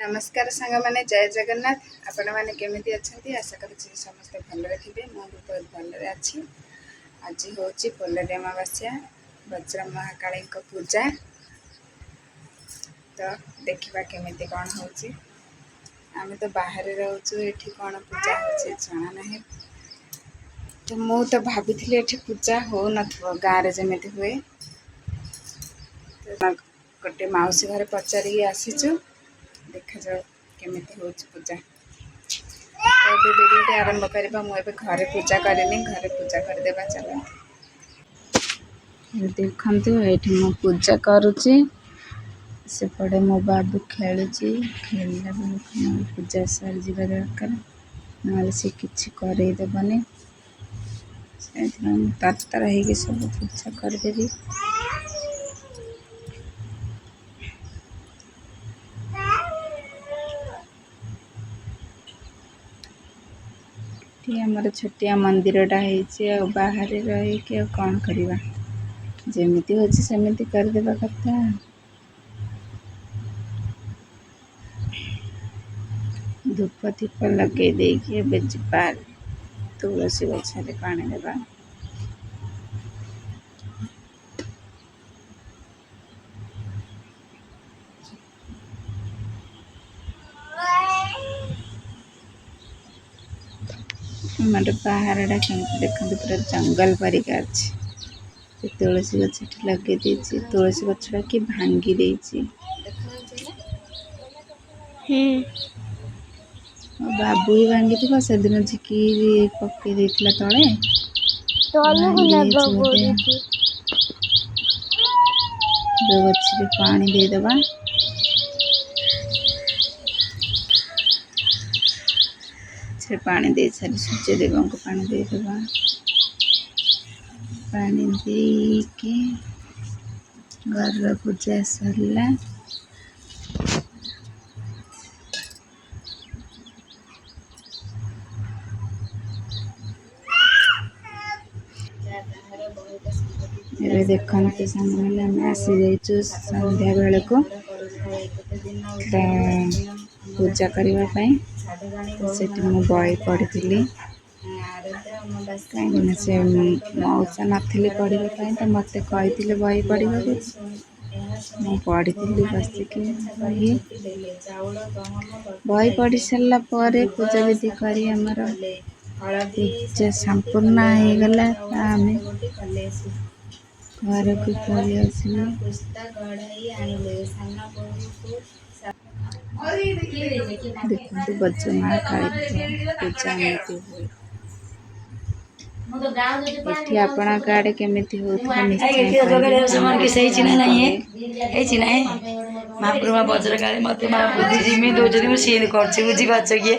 नमस्कार सांग मैंने जय जगन्नाथ आपण मैंने केमिति अच्छी आशा कर समस्ते भल थे मुझे बहुत भल अच्छी आज हूँ पोलरी अमावास्या वज्र महाकाली पूजा तो देखा केमिति कौन हो आम तो बाहर रोचु ये कौन पूजा हो जना ना तो मु तो भाभी ये पूजा हो न गाँव जमी हुए तो गोटे मौसी घर पचारिकी आसीचु देखा जाओ केमिति हो पूजा तो वीडियो आरंभ करवा मुझे घरे पूजा करनी घरे पूजा करदेवा चलो देखु ये मु पूजा करुच्ची सेपटे मो बाबू खेलुची खेलला बेलू पूजा सारी जावा दरकार ना सी किसी करदेवनी से तरतर हो सब पूजा करदेवी आमर छोटिया मंदिरटा है बाहर रही कौन करवा जमीती हो सेमती करदेवा कथा धूप दीप लगे देके जा तुलसी गछे पानी देवा हमारे बाहरटा केमती देखते पूरा जंगल परिका अच्छे तुलसी गछ लगे तुलसी गछटा कि भांगी देछि बाबू ही भांगी थी से दिन झिकी पकई देथिला तले गछरे पानी देदेबा से पानी दे सारी सूर्यदेव को पानी देदेबा पानी देके घर पूजा सरला देखते सामने आसी जाइचु संध्या बेल को पूजा करने से बही पढ़ी कहीं से मौसा नी पढ़ाई तो मत कही बही पढ़ा मुझे पढ़ी बसिक बही पढ़ी सारा पूजा विधि कर पूजा संपूर्ण हो गला आम घर को पलि आसलु देखते वज्र महाकाली पूजा एमती हुए ये आपण गाड़े केमिति महाप्रभु वज्र काली मत बुद्धि जिमी दौर मुझे बुझी पार्छ किए